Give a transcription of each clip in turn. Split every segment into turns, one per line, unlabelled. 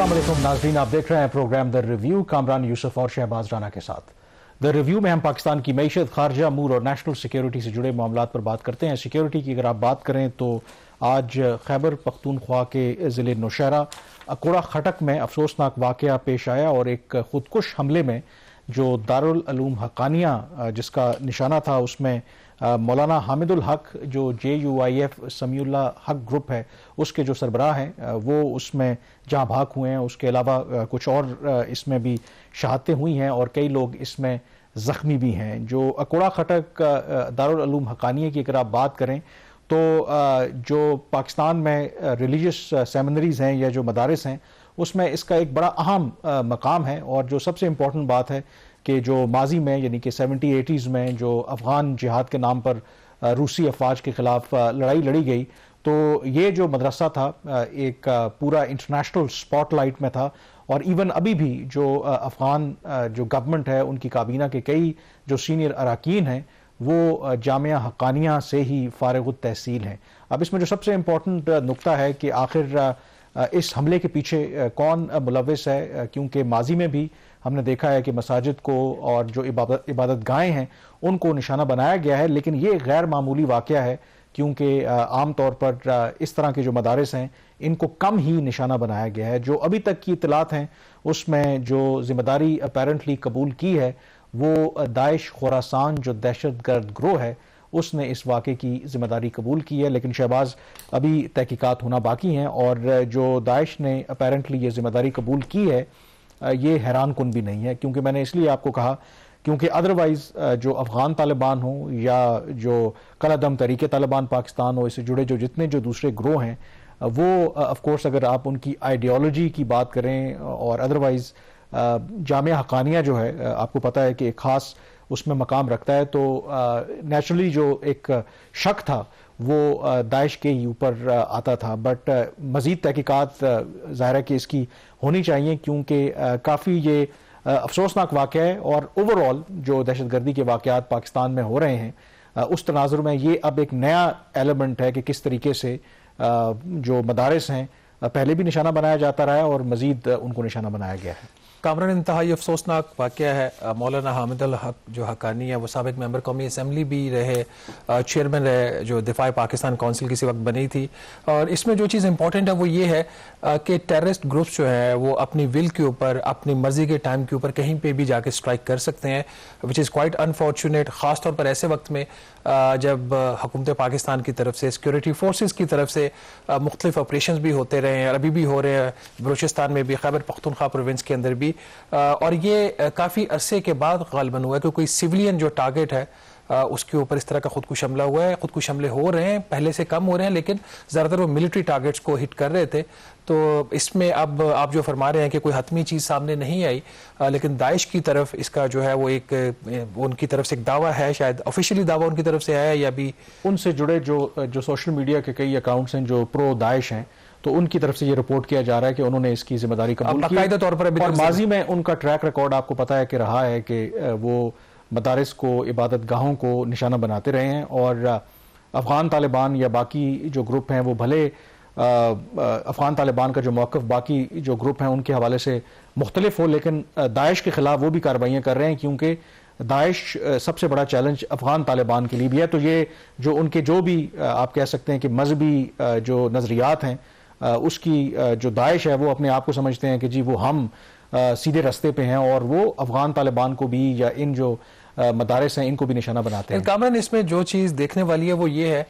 अस्सलाम वालेकुम नाज़रीन, आप देख रहे हैं programme the review Kamran Yousuf और शहबाज राना के साथ। द रिव्यू में हम पाकिस्तान की मईशत, खारजा अमूर और नेशनल सिक्योरिटी से जुड़े मामलात पर बात करते हैं। सिक्योरिटी की अगर आप बात करें तो आज खैबर पख्तूनख्वा के ज़िले नौशहरा अकोड़ा खटक में अफसोसनाक वाक़या पेश आया और एक खुदकुश हमले में जो दारुल उलूम हक्कानिया जिसका निशाना था उसमें मौलाना हामिदुल हक जो JUIF समीउल्लाह हक ग्रुप है उसके जो सरबराह हैं वो उसमें जहाँ भाग हुए हैं। उसके अलावा कुछ और इसमें भी शहादतें हुई हैं और कई लोग इसमें ज़ख्मी भी हैं। जो अकोड़ा खटक दारुल उलूम हक्कानिया की अगर आप बात करें तो जो पाकिस्तान में रिलीजियस सेमिनरीज़ हैं या जो मदारिस हैं उसमें इसका एक बड़ा अहम मकाम है। और जो सबसे इम्पोर्टेंट बात है कि जो माजी में यानी कि 70-80s में जो अफ़गान जिहाद के नाम पर रूसी अफवाज के ख़िलाफ़ लड़ाई लड़ी गई तो ये जो मदरसा था एक पूरा इंटरनेशनल स्पॉटलाइट में था। और इवन अभी भी जो अफ़गान जो गवर्नमेंट है उनकी काबीना के कई जो सीनियर अरकान हैं वो जामिया हक्कानिया से ही फारिग तहसील हैं। अब इसमें जो सबसे इम्पोर्टेंट नुक्ता है कि आखिर इस हमले के पीछे कौन मुलव्विस है, क्योंकि माजी में भी हमने देखा है कि मसाजिद को और जो इबादत गाहें हैं उनको निशाना बनाया गया है। लेकिन ये गैर मामूली वाक़या है क्योंकि आम तौर पर इस तरह के जो मदारिस हैं इनको कम ही निशाना बनाया गया है। जो अभी तक की इत्तलात हैं उसमें जो जिम्मेदारी अपेरेंटली कबूल की है वो दाइश खुरासान जो दहशतगर्द ग्रोह है उसने इस वाक़े की जिम्मेदारी कबूल की है। लेकिन शहबाज अभी तहकीकात होना बाकी हैं और जो दाइश ने अपेरेंटली ये जिम्मेदारी कबूल की है ये हैरान कुन भी नहीं है। क्योंकि मैंने इसलिए आपको कहा क्योंकि अदरवाइज जो अफ़गान तालिबान हो या जो कलअदम तहरीक तालिबान पाकिस्तान हो, इससे जुड़े जो जितने जो दूसरे ग्रोह हैं वो ऑफ कोर्स अगर आप उनकी आइडियोलॉजी की बात करें और अदरवाइज जामिया हक्कानिया जो है आपको पता है कि एक ख़ास उसमें मकाम रखता है तो नेचुरली जो एक शक था वो दाइश के ही ऊपर आता था। बट मज़ीद तहकीकात ज़ाहिर है कि इसकी होनी चाहिए क्योंकि काफ़ी ये अफसोसनाक वाक़या है। और ओवरऑल जो दहशतगर्दी के वाक़यात पाकिस्तान में हो रहे हैं उस तनाजुर में ये अब एक नया एलिमेंट है कि किस तरीके से जो मदारिस हैं पहले भी निशाना बनाया जाता रहा है और मज़ीद उनको निशाना बनाया गया है।
कामरान, इंतहाई अफसोसनाक वाक़या है। मौलाना हामिदुल हक जो हक्कानी है वो साबिक मेंबर कौमी असम्बली भी रहे, चेयरमैन रहे जो दिफा पाकिस्तान काउंसिल किसी वक्त बनी थी। और इसमें जो चीज़ इंपॉर्टेंट है वो ये है कि टेररिस्ट ग्रुप्स जो हैं वो अपनी विल के ऊपर अपनी मर्जी के टाइम के ऊपर कहीं पे भी जाके स्ट्राइक कर सकते हैं, विच इज़ क्वाइट अनफॉर्चुनेट। ख़ास तौर पर ऐसे वक्त में जब हुकूमत पाकिस्तान की तरफ से सिक्योरिटी फोर्सेस की तरफ से मुख्तलिफ ऑपरेशन भी होते रहे हैं, अभी भी हो रहे हैं बलूचिस्तान में भी, खैबर पख्तूनख्वा प्रोविंस के अंदर भी। और ये काफ़ी अरसे के बाद गालिबन हुआ है कि कोई सिविलियन जो टारगेट है उसके ऊपर इस तरह का खुदकुश हमला हुआ है। खुदकुश हमले हो रहे हैं, पहले से कम हो रहे हैं, लेकिन ज़्यादातर वो मिलिट्री टारगेट्स को हिट कर रहे थे। तो इसमें अब आप जो फरमा रहे हैं कि कोई हतमी चीज़ सामने नहीं आई, लेकिन दाइश की तरफ इसका जो है वो एक उनकी तरफ से एक दावा है, शायद ऑफिशियली दावा उनकी तरफ से है या भी
उनसे जुड़े जो सोशल मीडिया के कई अकाउंट्स हैं जो प्रो दाइश हैं तो उनकी तरफ से ये रिपोर्ट किया जा रहा है कि उन्होंने इसकी जिम्मेदारी कबूल की है।
तौर पर
और माजी में उनका ट्रैक रिकॉर्ड आपको पता है कि रहा है कि वो मदारिस को, इबादत गाहों को निशाना बनाते रहे हैं। और अफ़गान तालिबान या बाकी जो ग्रुप हैं वो भले अफ़गान तालिबान का जो मौक़िफ़ बाकी जो ग्रुप हैं उनके हवाले से मुख्तलिफ हो, लेकिन दाइश के ख़िलाफ़ वो भी कार्रवाइयाँ कर रहे हैं क्योंकि दाइश सबसे बड़ा चैलेंज अफ़गान तालिबान के लिए भी है। तो ये जो उनके जो भी आप कह सकते हैं कि मजहबी जो नज़रियात हैं उसकी जो दाइश है वो अपने आप को समझते हैं कि जी वो हम सीधे रास्ते पे हैं और वो अफ़गान तालिबान को भी या इन जो मदारिस हैं इनको भी निशाना बनाते हैं।
कामरान, इसमें जो चीज़ देखने वाली है वो ये है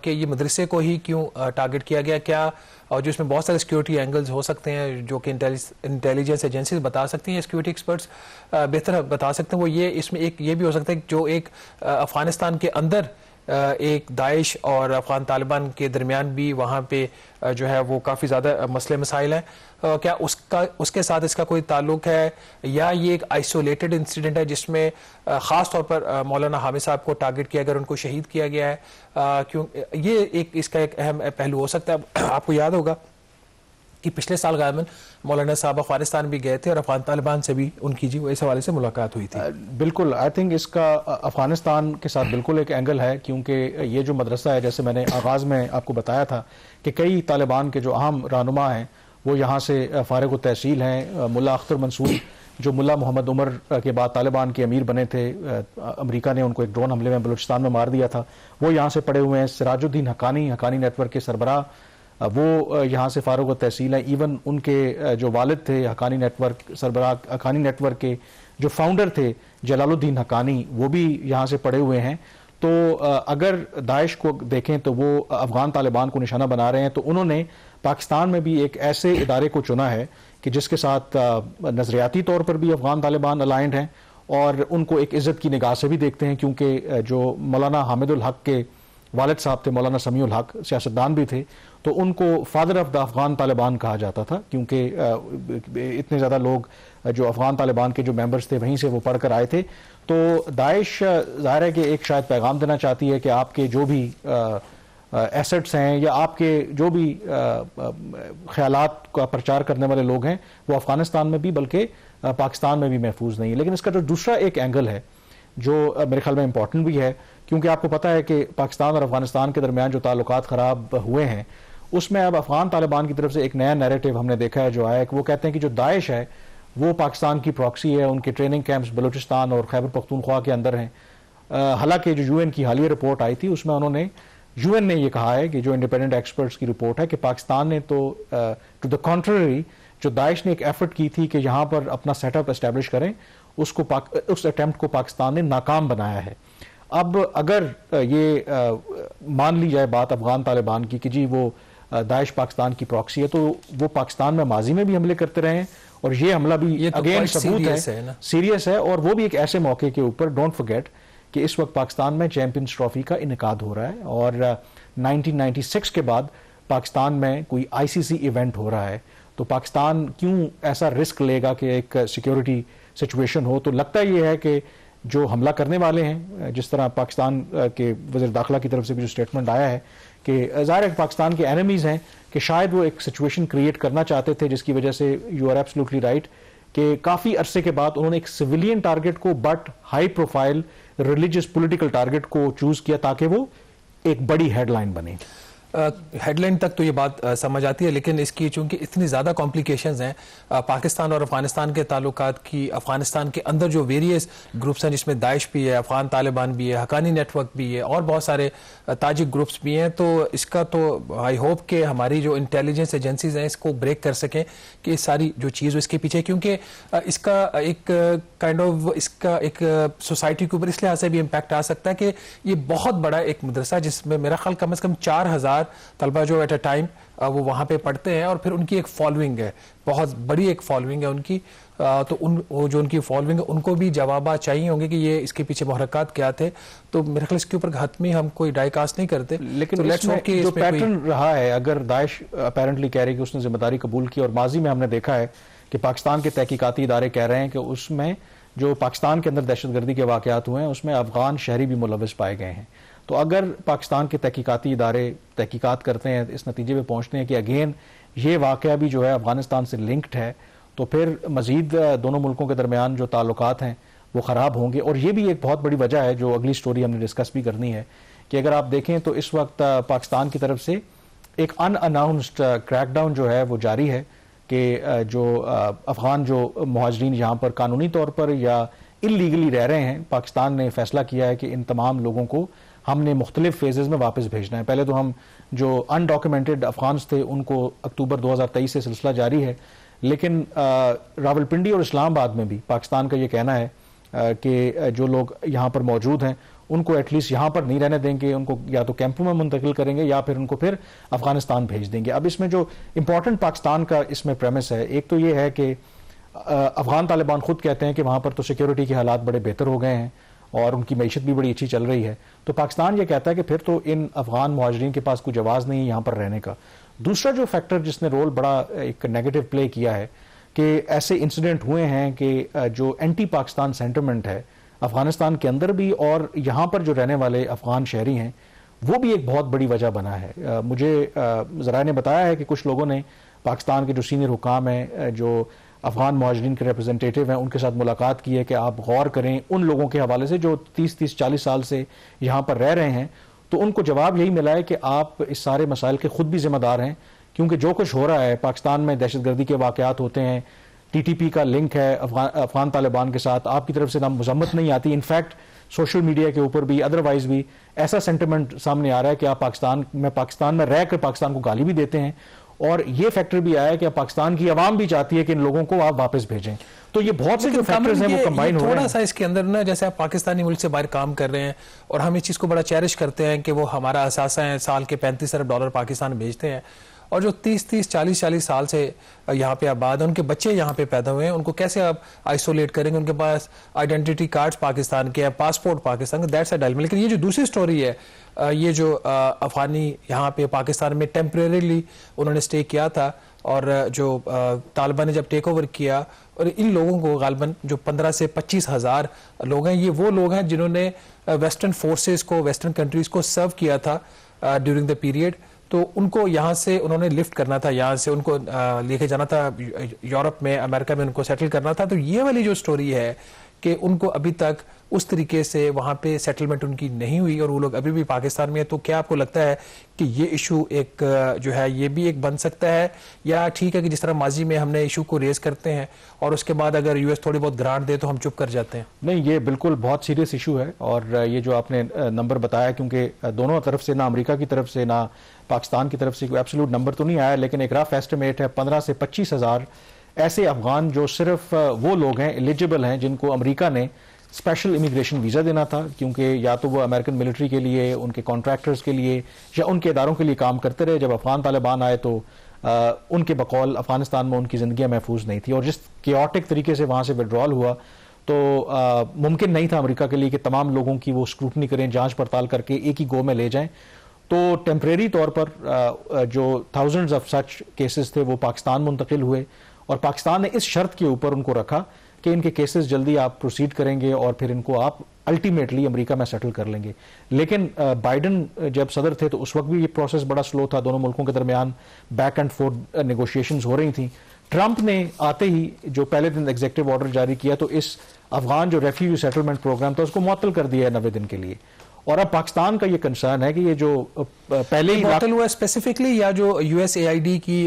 कि ये मदरसे को ही क्यों टारगेट किया गया, क्या और जो इसमें बहुत सारे सिक्योरिटी एंगल्स हो सकते हैं जो कि इंटेलिजेंस एजेंसीज बता सकती हैं, सिक्योरिटी एक्सपर्ट्स बेहतर बता सकते हैं। वो ये इसमें एक ये भी हो सकता है जो एक अफ़गानिस्तान के अंदर एक दाइश और अफ़गान तालिबान के दरमियान भी वहाँ पे जो है वो काफ़ी ज़्यादा मसले मसाइल हैं। क्या उसके साथ इसका कोई ताल्लुक है या ये एक आइसोलेटेड इंसिडेंट है जिसमें ख़ास तौर पर मौलाना हामिद साहब को टारगेट किया गया, उनको शहीद किया गया है? क्यों ये एक इसका एक अहम पहलू हो सकता है। आपको याद होगा कि पिछले साल गायमन मौलाना साहब अफगानिस्तान भी गए थे और अफगान तालिबान से भी उनकी जी इस हवाले से मुलाकात हुई थी।
बिल्कुल, आई थिंक इसका अफगानिस्तान के साथ बिल्कुल एक एंगल है क्योंकि ये जो मदरसा है, जैसे मैंने आगाज़ में आपको बताया था कि कई तालिबान के जो अहम रहनुमा हैं वो यहाँ से फारिग तहसील हैं। मुल्ला अख्तर मंसूर जो मुल्ला मोहम्मद उमर के बाद तालिबान के अमीर बने थे, अमेरिका ने उनको एक ड्रोन हमले में बलूचिस्तान में मार दिया था, वो यहाँ से पड़े हुए हैं। सिराजुद्दीन हक्कानी नेटवर्क के सरबराह, वो यहाँ से फारुक तहसील हैं। इवन उनके जो वालिद थे हक्कानी नेटवर्क सरबराह, हक्कानी नेटवर्क के जो फाउंडर थे जलालुद्दीन हक्कानी, वो भी यहाँ से पड़े हुए हैं। तो अगर दाइश को देखें तो वो अफगान तालिबान को निशाना बना रहे हैं, तो उन्होंने पाकिस्तान में भी एक ऐसे इदारे को चुना है कि जिसके साथ नजरियाती तौर पर भी अफगान तालिबान अलाइंड हैं और उनको एक इज्जत की निगाह से भी देखते हैं, क्योंकि जो मौलाना हामिदुल हक के वालिद साहब थे, मौलाना समीउल हक सियासतदान भी थे, तो उनको father of the Afghan Taliban कहा जाता था, क्योंकि इतने ज़्यादा लोग जो अफगान तालिबान के जो मेंबर्स थे वहीं से वो पढ़ कर आए थे। तो दाइश ज़ाहिर है कि एक शायद पैगाम देना चाहती है कि आपके जो भी एसेट्स हैं या आपके जो भी ख्यालात का प्रचार करने वाले लोग हैं वो अफगानिस्तान में भी बल्कि पाकिस्तान में भी महफूज नहीं है। लेकिन इसका जो दूसरा एक एंगल है जो मेरे ख्याल में इंपॉर्टेंट भी है, क्योंकि आपको पता है कि पाकिस्तान और अफगानिस्तान के दरमियान जो ताल्लुकात ख़राब हुए हैं उसमें अब अफगान तालिबान की तरफ से एक नया नैरेटिव हमने देखा है जो आया है कि वो कहते हैं कि जो दाइश है वो पाकिस्तान की प्रॉक्सी है, उनके ट्रेनिंग कैंप्स बलूचिस्तान और खैबर पख्तूनख्वा के अंदर हैं। हालांकि जो यूएन की हालिया रिपोर्ट आई थी उसमें उन्होंने यूएन ने ये कहा है कि जो इंडिपेंडेंट एक्सपर्ट्स की रिपोर्ट है कि पाकिस्तान ने तो टू द कॉन्ट्ररी जो दाइश ने एक एफर्ट की थी कि यहाँ पर अपना सेटअप एस्टेब्लिश करें, उस अटेम्प्ट को पाकिस्तान ने नाकाम बनाया है। अब अगर ये मान ली जाए बात अफगान तालिबान की कि जी वो दाइश पाकिस्तान की प्रॉक्सी है, तो वो पाकिस्तान में माजी में भी हमले करते रहे हैं और ये हमला भी अगेन सबूत है सीरियस है। और वो भी एक ऐसे मौके के ऊपर, डोंट फॉरगेट कि इस वक्त पाकिस्तान में चैंपियंस ट्रॉफी का इनेकाद हो रहा है और 1996 के बाद पाकिस्तान में कोई आईसीसी इवेंट हो रहा है, तो पाकिस्तान क्यों ऐसा रिस्क लेगा कि एक सिक्योरिटी सिचुएशन हो। तो लगता ये है कि जो हमला करने वाले हैं, जिस तरह पाकिस्तान के वज़ीर दाखिला की तरफ से भी जो स्टेटमेंट आया है कि ज़ाहिर है पाकिस्तान के एनिमीज़ हैं, कि शायद वो एक सिचुएशन क्रिएट करना चाहते थे जिसकी वजह से यू आर एब्सोल्युटली राइट कि काफ़ी अरसे के बाद उन्होंने एक सिविलियन टारगेट को but high profile religious political target को चूज किया ताकि वो एक बड़ी हेडलाइन बने।
हेडलाइन तक तो ये बात समझ आती है, लेकिन इसकी चूंकि इतनी ज़्यादा कॉम्प्लिकेशंस हैं पाकिस्तान और अफगानिस्तान के ताल्लुकात की, अफगानिस्तान के अंदर जो वेरियस ग्रुप्स हैं जिसमें दाइश भी है, अफगान तालिबान भी है, हक्कानी नेटवर्क भी है और बहुत सारे ताजिक ग्रुप्स भी हैं, तो इसका तो आई होप कि हमारी जो इंटेलिजेंस एजेंसीज हैं इसको ब्रेक कर सकें कि सारी जो चीज़ इसके पीछे, क्योंकि इसका एक काइंड ऑफ इसका एक सोसाइटी के ऊपर इस लिहाज से भी इम्पैक्ट आ सकता है कि ये बहुत बड़ा एक मदरसा जिसमें मेरा ख्याल कम से कम 4000 तलबा जो एट अ टाइम वो वहाँ पे पढ़ते हैं और फिर उनकी एक फॉलोइंग है, बहुत बड़ी एक फॉलोइंग है उनकी, तो वो जो उनकी फॉलोइंग है उनको भी जवाब चाहिए होंगे कि ये इसके पीछे मुहर्रकात क्या थे। तो मेरे ख्याल इसके ऊपर हतमी हम कोई डाइकास्ट नहीं करते,
लेकिन तो लेट्स होप कि जो पैटर्न रहा है, अगर दाइश अपेरेंटली कह रही है कि उसने जिम्मेदारी कबूल की और माजी में हमने देखा है कि पाकिस्तान के तहकीकाती इदारे कह रहे हैं कि उसमें जो पाकिस्तान के अंदर दहशतगर्दी के वाकयात हुए हैं उसमें अफगान शहरी भी मुलविस पाए गए हैं। तो अगर पाकिस्तान के तहकीकाती इदारे तहकीकात करते हैं, इस नतीजे पे पहुंचते हैं कि अगेन ये वाकया भी जो है अफगानिस्तान से लिंक्ड है, तो फिर मजीद दोनों मुल्कों के दरमियान जो ताल्लुकात हैं वो ख़राब होंगे। और ये भी एक बहुत बड़ी वजह है जो अगली स्टोरी हमने डिस्कस भी करनी है कि अगर आप देखें तो इस वक्त पाकिस्तान की तरफ से एक अनअनाउंस्ड क्रैकडाउन जो है वो जारी है कि जो अफगान जो मुहाजिरीन यहाँ पर कानूनी तौर पर या इलीगली रह रहे हैं, पाकिस्तान ने फैसला किया है कि इन तमाम लोगों को हमने मुख्तलिफ फेजेज में वापस भेजना है। पहले तो हम जो अनडॉक्यूमेंटेड अफगान्स थे उनको अक्टूबर 2023 से सिलसिला जारी है, लेकिन रावलपिंडी और इस्लामाबाद में भी पाकिस्तान का ये कहना है कि जो लोग यहाँ पर मौजूद हैं उनको एटलीस्ट यहाँ पर नहीं रहने देंगे, उनको या तो कैंपों में मुंतकिल करेंगे या फिर उनको फिर अफगानिस्तान भेज देंगे। अब इसमें जो इम्पोर्टेंट पाकिस्तान का इसमें प्रेमिस है, एक तो ये है कि अफगान तालिबान खुद कहते हैं कि वहाँ पर तो सिक्योरिटी के हालात बड़े बेहतर हो गए हैं और उनकी मैशत भी बड़ी अच्छी चल रही है, तो पाकिस्तान ये कहता है कि फिर तो इन अफगान मुहाजिरीन के पास कोई जवाज़ नहीं है यहाँ पर रहने का। दूसरा जो फैक्टर जिसने रोल बड़ा एक नेगेटिव प्ले किया है कि ऐसे इंसिडेंट हुए हैं कि जो एंटी पाकिस्तान सेंटिमेंट है अफगानिस्तान के अंदर भी और यहाँ पर जो रहने वाले अफगान शहरी हैं वो भी एक बहुत बड़ी वजह बना है। मुझे ज़राए ने बताया है कि कुछ लोगों ने पाकिस्तान के जो सीनियर हुकाम हैं, जो अफगान मुहाजिरीन के रिप्रेजेंटेटिव हैं, उनके साथ मुलाकात की है कि आप गौर करें उन लोगों के हवाले से जो 30-40 साल से यहाँ पर रह रहे हैं। तो उनको जवाब यही मिला है कि आप इस सारे मसाइल के खुद भी जिम्मेदार हैं क्योंकि जो कुछ हो रहा है पाकिस्तान में, दहशतगर्दी के वाकयात होते हैं, टीटीपी का लिंक है अफगान तालिबान के साथ, आपकी तरफ से ना मजम्मत नहीं आती, इनफैक्ट सोशल मीडिया के ऊपर भी अदरवाइज भी ऐसा सेंटिमेंट सामने आ रहा है कि आप पाकिस्तान में रहकर पाकिस्तान को गाली भी देते हैं, और ये फैक्टर भी आया कि पाकिस्तान की आवाम भी चाहती है कि इन लोगों को आप वापस भेजें। तो ये बहुत से जो फैक्टर्स हैं वो कंबाइन हो रहे हैं।
थोड़ा सा इसके अंदर ना, जैसे आप पाकिस्तानी मुल्क से बाहर काम कर रहे हैं और हम इस चीज को बड़ा चेरिश करते हैं कि वो हमारा असासा है, साल के 35 अरब डॉलर पाकिस्तान भेजते हैं, और जो 30 40 साल से यहाँ पे आबाद है, उनके बच्चे यहाँ पे पैदा हुए हैं, उनको कैसे आप आइसोलेट करेंगे? उनके पास आइडेंटिटी कार्ड्स पाकिस्तान के हैं, पासपोर्ट पाकिस्तान का, दैट्स अ डायलेमा। लेकिन ये जो दूसरी स्टोरी है, ये जो अफगानी यहाँ पे पाकिस्तान में टेम्परेरीली उन्होंने स्टे किया था, और जो तालिबान ने जब टेक ओवर किया, और इन लोगों को गालबन जो 15 से 25 हज़ार लोग हैं, ये वो लोग हैं जिन्होंने वेस्टर्न फोर्सेस को, वेस्टर्न कंट्रीज को सर्व किया था ड्यूरिंग द पीरियड। तो उनको यहाँ से उन्होंने लिफ्ट करना था, यहाँ से उनको लेके जाना था यूरोप में, अमेरिका में उनको सेटल करना था। तो ये वाली जो स्टोरी है कि उनको अभी तक उस तरीके से वहाँ पे सेटलमेंट उनकी नहीं हुई और वो लोग अभी भी पाकिस्तान में है, तो क्या आपको लगता है कि ये इशू एक जो है ये भी एक बन सकता है, या ठीक है कि जिस तरह माजी में हमने इशू को रेज करते हैं और उसके बाद अगर यूएस थोड़ी बहुत ग्रांट दे तो हम चुप कर जाते हैं?
नहीं, ये बिल्कुल बहुत सीरियस इशू है, और ये जो आपने नंबर बताया, क्योंकि दोनों तरफ से, ना अमेरिका की तरफ से ना पाकिस्तान की तरफ से कोई एब्सोल्यूट नंबर तो नहीं आया, लेकिन एक रफ एस्टिमेट है 15 से 25 हज़ार ऐसे अफगान जो सिर्फ वो लोग हैं एलिजिबल हैं जिनको अमेरिका ने स्पेशल इमिग्रेशन वीज़ा देना था, क्योंकि या तो वो अमेरिकन मिलिट्री के लिए, उनके कॉन्ट्रैक्टर्स के लिए या उनके इदारों के लिए काम करते रहे। जब अफगान तालिबान आए तो उनके बकौल अफगानिस्तान में उनकी ज़िंदगी महफूज नहीं थी, और जिस केओटिक तरीके से वहाँ से विड्रॉल हुआ तो मुमकिन नहीं था अमेरिका के लिए कि तमाम लोगों की वो स्क्रूटनी करें, जाँच पड़ताल करके एक ही गो में ले जाएँ। तो टेम्परेरी तौर पर जो थाउजेंड्स ऑफ सच केसेस थे वो पाकिस्तान मुंतकिल हुए, और पाकिस्तान ने इस शर्त के ऊपर उनको रखा कि इनके केसेस जल्दी आप प्रोसीड करेंगे और फिर इनको आप अल्टीमेटली अमेरिका में सेटल कर लेंगे। लेकिन बाइडन जब सदर थे तो उस वक्त भी ये प्रोसेस बड़ा स्लो था, दोनों मुल्कों के दरमियान बैक एंड फोर्थ नेगोशिएशंस हो रही थी। ट्रंप ने आते ही जो पहले दिन एग्जीक्यूटिव ऑर्डर जारी किया तो इस अफगान जो रेफ्यूजी सेटलमेंट प्रोग्राम था उसको मुअत्तल कर दिया है 90 दिन के लिए। और अब पाकिस्तान का ये कंसर्न है कि ये जो पहले ही
मुअत्तल हुआ स्पेसिफिकली, या जो यूएसएआईडी की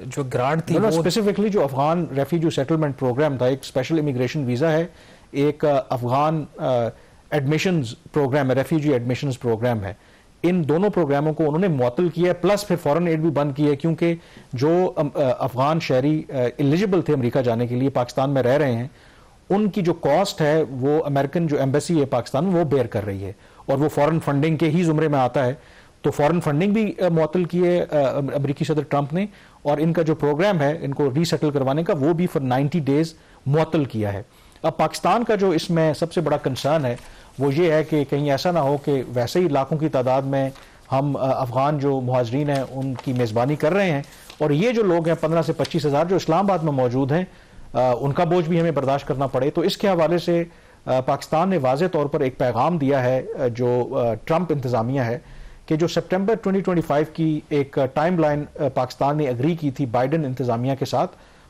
जो ग्रांट थी,
स्पेसिफिकली जो अफगान रेफ्यूजी सेटलमेंट प्रोग्राम था, एक स्पेशल इमिग्रेशन वीजा है, एक अफगान एडमिशंस प्रोग्राम है, रेफ्यूजी एडमिशंस प्रोग्राम है। इन दोनों प्रोग्रामों को उन्होंने मुअत्तल किया है, प्लस फिर फॉरेन एड भी बंद की है, क्योंकि जो अफगान शहरी एलिजिबल थे अमेरिका जाने के लिए, पाकिस्तान में रह रहे हैं, उनकी जो कॉस्ट है वो अमेरिकन जो एम्बेसी है पाकिस्तान में वो बेयर कर रही है, और वो फॉरेन फंडिंग के ही जुमरे में आता है। तो फॉरेन फंडिंग भी मुअत्तल की है अमेरिकी सदर ट्रंप ने, और इनका जो प्रोग्राम है इनको रीसेटल करवाने का वो भी फॉर 90 डेज मुअत्तल किया है। अब पाकिस्तान का जो इसमें सबसे बड़ा कंसर्न है वो ये है कि कहीं ऐसा ना हो कि वैसे ही लाखों की तादाद में हम अफगान जो मुहाजिरीन हैं उनकी मेज़बानी कर रहे हैं, और ये जो लोग हैं 15 से 25 हज़ार जो इस्लामाबाद में मौजूद हैं उनका बोझ भी हमें बर्दाश्त करना पड़े। तो इसके हवाले से पाकिस्तान ने वाज़े तौर पर एक पैगाम दिया है जो ट्रंप इंतज़ामिया है कि जो सितंबर 2025 की एक टाइमलाइन पाकिस्तान ने एग्री की थी बाइडन इंतज़ामिया के साथ,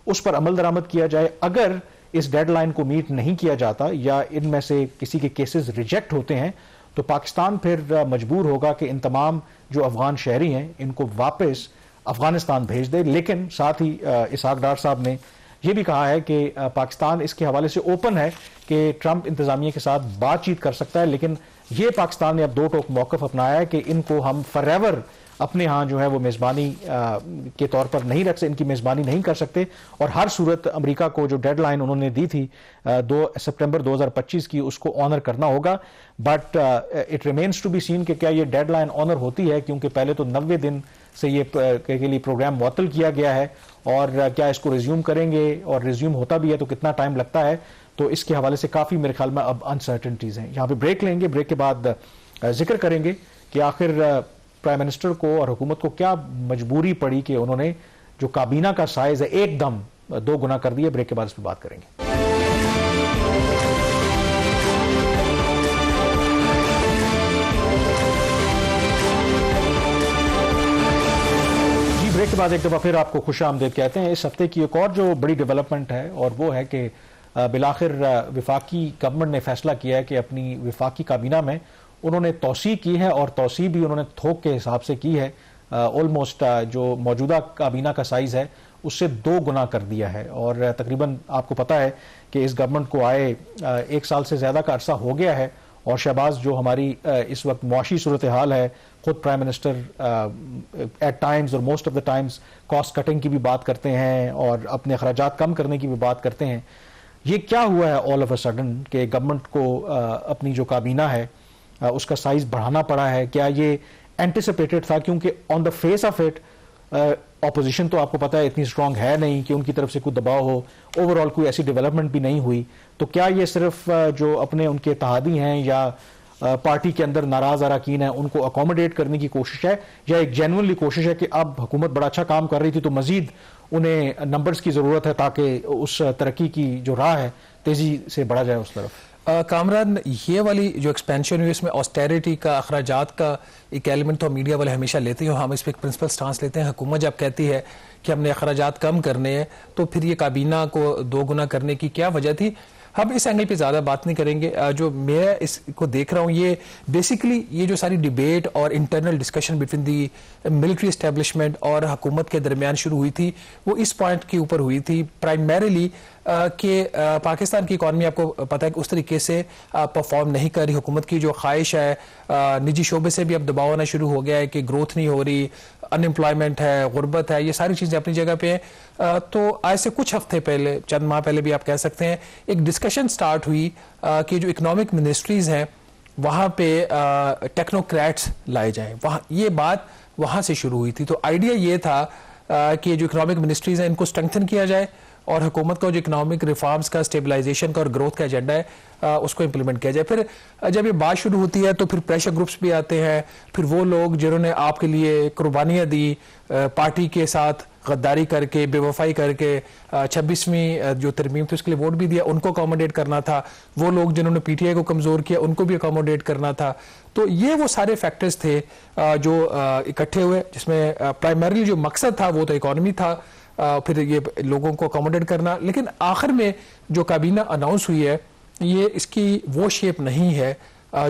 उस पर अमल दरामद किया जाए। अगर इस डेडलाइन को मीट नहीं किया जाता या इनमें से किसी के केसेस रिजेक्ट होते हैं तो पाकिस्तान फिर मजबूर होगा कि इन तमाम जो अफगान शहरी हैं इनको वापस अफगानिस्तान भेज दे। लेकिन साथ ही इसहाक डार साहब ने यह भी कहा है कि पाकिस्तान इसके हवाले से ओपन है कि ट्रंप इंतजामिया के साथ बातचीत कर सकता है, लेकिन ये पाकिस्तान ने अब दो टोक मौकफ अपनाया है कि इनको हम फॉरएवर अपने यहाँ जो है वो मेज़बानी के तौर पर नहीं रख सकते, इनकी मेज़बानी नहीं कर सकते, और हर सूरत अमेरिका को जो डेडलाइन उन्होंने दी थी 2 सितंबर 2025 की उसको ऑनर करना होगा। But it remains to be seen कि क्या ये डेडलाइन ऑनर होती है, क्योंकि पहले तो 90 दिन से ये के लिए प्रोग्राम मुअत्तल किया गया है, और क्या इसको रिज्यूम करेंगे, और रिज्यूम होता भी है तो कितना टाइम लगता है, तो इसके हवाले से काफ़ी मेरे ख्याल में अब अनसर्टेनिटीज़ हैं। यहाँ पे ब्रेक लेंगे, ब्रेक के बाद जिक्र करेंगे कि आखिर प्राइम मिनिस्टर को और हुकूमत को क्या मजबूरी पड़ी कि उन्होंने जो काबीना का साइज है एकदम 2 गुना कर दिया। ब्रेक के बाद इस पर बात करेंगे। जी, ब्रेक के बाद एक दफा फिर आपको खुश आमदीद कहते हैं। इस हफ्ते की एक और जो बड़ी डेवलपमेंट है और वो है कि बिलाखिर विफाकी गवर्नमेंट ने फैसला किया है कि अपनी विफाकी काबीना में उन्होंने तौसी की है, और तौसी भी उन्होंने थोक के हिसाब से की है। ऑलमोस्ट जो मौजूदा काबीना का साइज है उससे 2 गुना कर दिया है। और तकरीबन आपको पता है कि इस गवर्नमेंट को आए 1 साल से ज़्यादा का अरसा हो गया है, और शहबाज जो हमारी इस वक्त मुआशी सूरत हाल है, खुद प्राइम मिनिस्टर एट टाइम्स और most of the times cost cutting की भी बात करते हैं और अपने अखराजात कम करने की भी बात करते हैं। ये क्या हुआ है ऑल ऑफ अ सडन कि गवर्नमेंट को अपनी जो काबीना है उसका साइज बढ़ाना पड़ा है? क्या ये एंटिसिपेटेड था? क्योंकि on the face of it opposition तो आपको पता है इतनी स्ट्रांग है नहीं कि उनकी तरफ से कोई दबाव हो, ओवरऑल कोई ऐसी डेवलपमेंट भी नहीं हुई। तो क्या ये सिर्फ जो अपने उनके इत्तेहादी हैं या पार्टी के अंदर नाराज अरकान हैं उनको अकोमोडेट करने की कोशिश है, या एक जेन्युइनली कोशिश है कि अब हुकूमत बड़ा अच्छा काम कर रही थी तो मजीद उन्हें नंबर्स की ज़रूरत है ताकि उस तरक्की की जो राह है तेज़ी से बढ़ा जाए उस तरफ?
कामरान, ये वाली जो एक्सपेंशन हुई इसमें ऑस्टेरिटी का, अखराजात का एक एलिमेंट तो मीडिया वाले हमेशा लेते हैं, हम इस पर एक प्रिंसिपल स्टांस लेते हैं। हुकूमत जब कहती है कि हमने अखराजात कम करने हैं तो फिर ये काबीना को 2 गुना करने की क्या वजह थी? हम इस एंगल पे ज़्यादा बात नहीं करेंगे। जो मैं इसको देख रहा हूँ, ये बेसिकली ये जो सारी डिबेट और internal discussion between the military establishment और हुकूमत के दरमियान शुरू हुई थी, वो इस पॉइंट के ऊपर हुई थी प्राइमरीली कि पाकिस्तान की इकॉनमी आपको पता है कि उस तरीके से परफॉर्म नहीं कर रही। हुकूमत की जो ख्वाहिश है, निजी शोबे से भी अब दबाव आना शुरू हो गया है कि ग्रोथ नहीं हो रही, अनएम्प्लॉयमेंट है, गुर्बत है, ये सारी चीज़ें अपनी जगह पे हैं। तो आज से कुछ हफ्ते पहले, चंद माह पहले भी आप कह सकते हैं, एक डिस्कशन स्टार्ट हुई कि जो इकोनॉमिक मिनिस्ट्रीज़ हैं वहाँ पे टेक्नोक्रेट्स लाए जाएं। वहाँ ये बात वहाँ से शुरू हुई थी। तो आइडिया ये था कि जो इकोनॉमिक मिनिस्ट्रीज़ हैं इनको स्ट्रेंथन किया जाए और हुकूमत का जो इकोनॉमिक रिफॉर्म्स का, स्टेबलाइजेशन का और ग्रोथ का एजेंडा है उसको इम्प्लीमेंट किया जाए। फिर जब ये बात शुरू होती है तो फिर प्रेशर ग्रुप्स भी आते हैं, फिर वो लोग जिन्होंने आपके लिए कुर्बानियाँ दी, पार्टी के साथ गद्दारी करके, बेवफाई करके 26वीं जो तरमीम थी उसके लिए वोट भी दिया, उनको अकोमोडेट करना था। वो लोग जिन्होंने पीटीआई को कमज़ोर किया उनको भी अकोमोडेट करना था। तो ये वो सारे फैक्टर्स थे जो इकट्ठे हुए, जिसमें प्राइमरीली जो मकसद था वो तो इकॉनमी था, फिर ये लोगों को अकोमोडेट करना। लेकिन आखिर में जो काबीना अनाउंस हुई है ये इसकी वो शेप नहीं है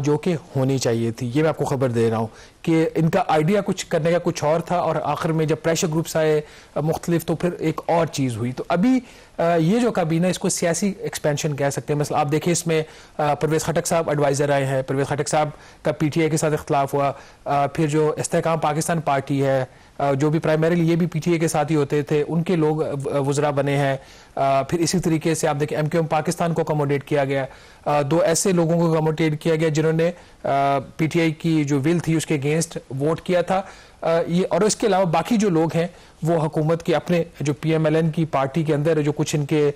जो कि होनी चाहिए थी। ये मैं आपको खबर दे रहा हूँ कि इनका आइडिया कुछ करने का कुछ और था और आखिर में जब प्रेशर ग्रुप्स आए मुख्तलिफ तो फिर एक और चीज़ हुई। तो अभी ये जो काबीना इसको सियासी एक्सपेंशन कह सकते हैं। मतलब आप देखिए इसमें परवेज़ खटक साहब एडवाइज़र आए हैं, परवेज़ खटक साहब का पीटीआई के साथ इख्तलाफ हुआ, फिर जो इस्तेहकाम पाकिस्तान पार्टी है जो भी प्राइमरीली ये भी पीटीआई के साथ ही होते थे, उनके लोग वज़रा बने हैं। फिर इसी तरीके से आप देखिए एमक्यूएम पाकिस्तान को अकोमोडेट किया गया, 2 ऐसे लोगों को अकोमोडेट किया गया जिन्होंने पीटीआई की जो विल थी उसके अगेंस्ट वोट किया था। ये और इसके अलावा बाकी जो लोग हैं वो हुकूमत के अपने जो पीएमएलएन की पार्टी के अंदर जो कुछ इनके